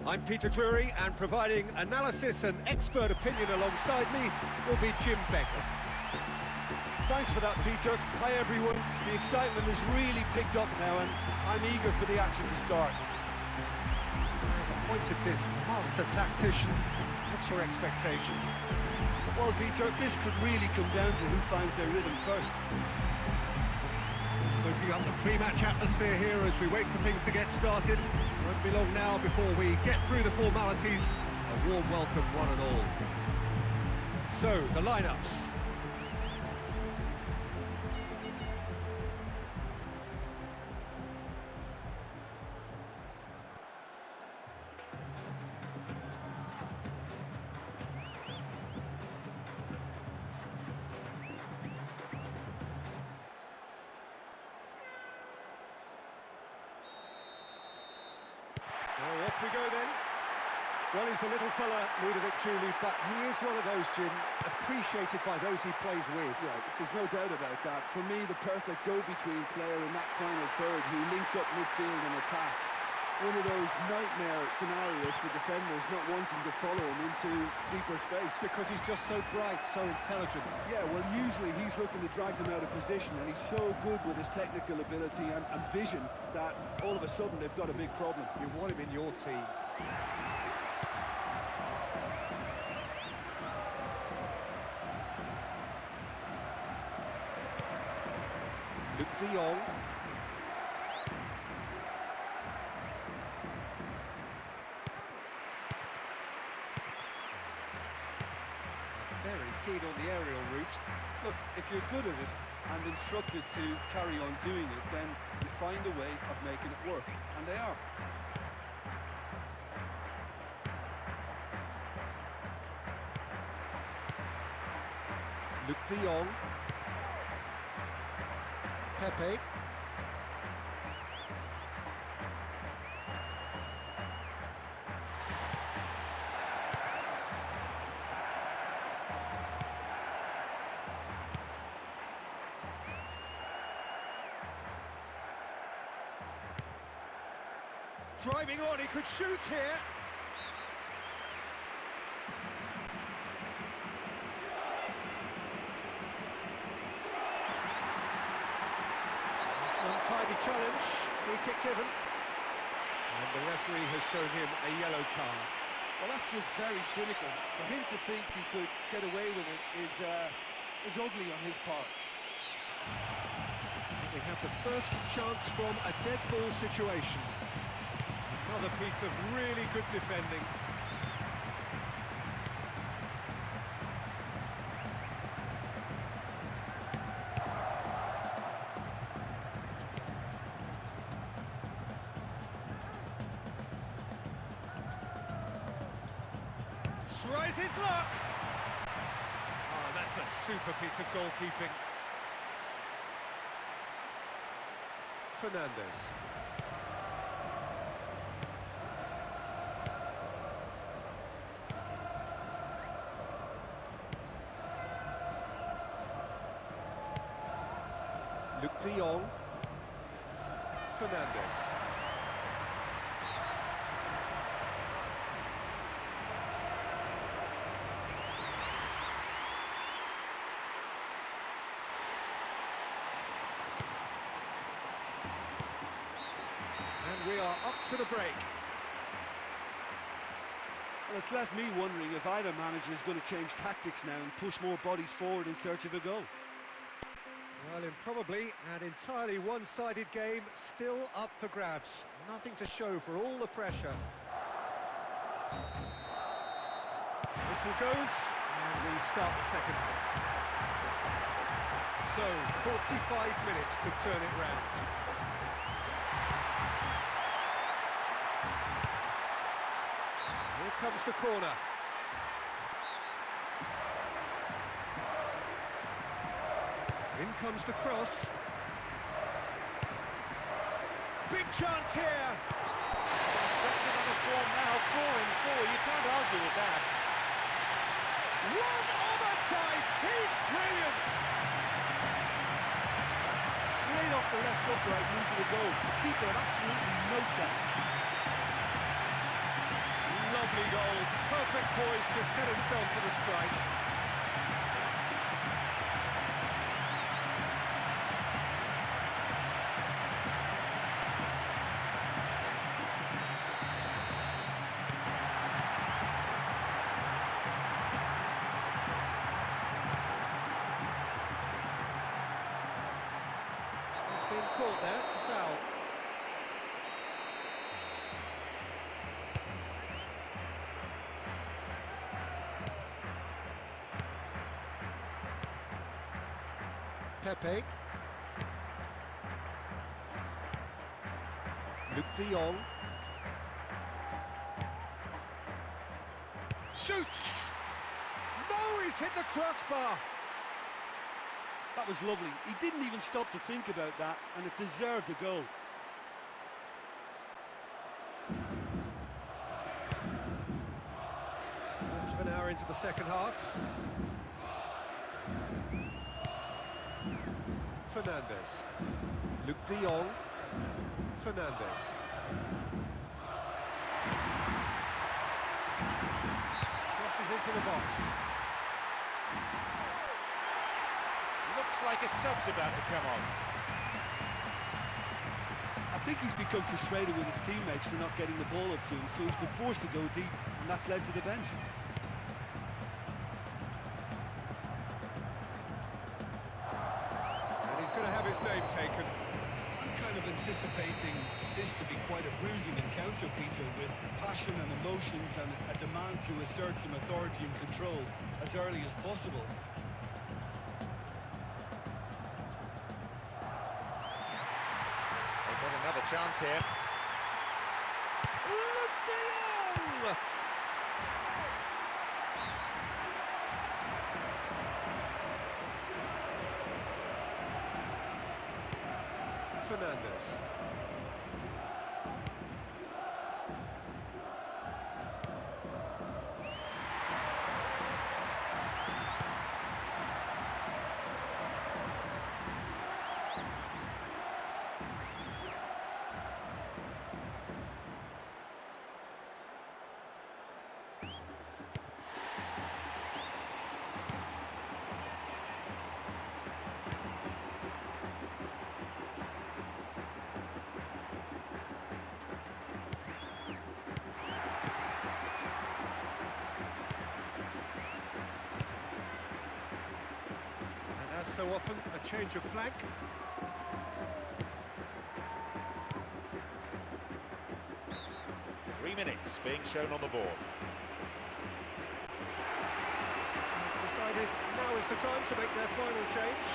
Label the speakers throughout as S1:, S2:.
S1: I'm Peter Drury, and providing analysis and expert opinion alongside me will be Jim Beglin.
S2: Thanks for that, Peter. Hi, everyone. The excitement has really picked up now, and I'm eager for the action to start.
S1: I've appointed this master tactician. What's your expectation?
S2: Well, Peter, this could really come down to who finds their rhythm first.
S1: Soaking up the pre-match atmosphere here as we wait for things to get started. Won't be long now before we get through the formalities. A warm welcome, one and all. So, the lineups. So off we go then. Well, he's a little fella, Ludovic Giuly, but he is one of those, Jim, appreciated by those he plays with.
S2: Yeah, there's no doubt about that. For me, the perfect go-between player in that final third who links up midfield and attack. One of those nightmare scenarios for defenders not wanting to follow him into deeper space.
S1: Because he's just so bright, so intelligent.
S2: Yeah, well, usually he's looking to drag them out of position, and he's so good with his technical ability and vision that all of a sudden they've got a big problem.
S1: You want him in your team. Luke de Jong. Very keen on the aerial route.
S2: Look, if you're good at it and instructed to carry on doing it, then you find a way of making it work, and they are.
S1: Luke de Jong. Pepe. Driving on, he could shoot here. It's an untidy challenge, free kick given. And the referee has shown him a yellow card.
S2: Well, that's just very cynical. For him to think he could get away with it is ugly on his part.
S1: We have the first chance from a dead ball situation. Another piece of really good defending. Tries his luck! Oh, that's a super piece of goalkeeping. Fernandes. Luke de Jong. Fernandes. And we are up to the break.
S2: Well, it's left me wondering if either manager is going to change tactics now and push more bodies forward in search of a goal.
S1: Well, in probably an entirely one-sided game, still up for grabs. Nothing to show for all the pressure. Whistle goes, and we start the second half. So, 45 minutes to turn it round. Here comes the corner. In comes the cross. Big chance here.
S3: Such a run of form now, 4-4. You can't argue with that.
S1: One of a type. He's brilliant.
S2: Straight off the left upright into the goal. The keeper had absolutely no chance.
S1: lovely goal, perfect poise to set himself for the strike. It's been caught there, it's a foul. Pepe. Luke de Jong. Shoots! No, he's hit the crossbar!
S2: That was lovely. He didn't even stop to think about that, and it deserved a goal.
S1: Quarter of an hour into the second half. Fernandes. Luke de Jong. Fernandes. Crosses into the box.
S3: Looks like a sub's about to come on.
S2: I think he's become frustrated with his teammates for not getting the ball up to him, so he's been forced to go deep, and that's led to the bench.
S1: And he's going to have his name taken.
S2: I'm kind of anticipating this to be quite a bruising encounter, Peter, with passion and emotions and a demand to assert some authority and control as early as possible.
S3: They've got another chance here.
S1: Luke de Jong! Fernandes. As so often, a change of flank.
S3: 3 minutes being shown on the board.
S1: Decided now is the time to make their final change.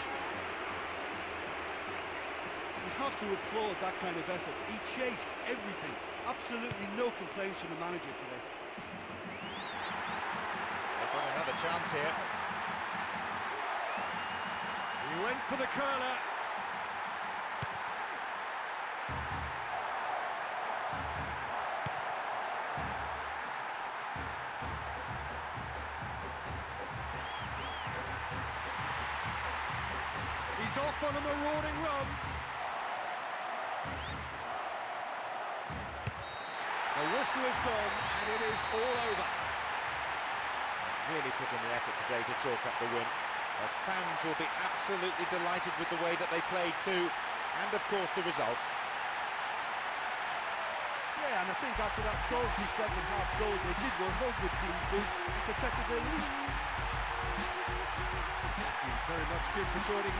S2: You have to applaud that kind of effort. He chased everything. Absolutely no complaints from the manager today.
S3: They've got another chance here.
S1: He went for the curler. He's off on a marauding run. The whistle is gone, and it is all over.
S3: Really put in the effort today to chalk up the win. The fans will be absolutely delighted with the way that they played too, and of course the result.
S2: Yeah, and I think after that solitary second half goal, they did what all good teams do, and protected their lead.
S1: Thank you very much, Jim, for joining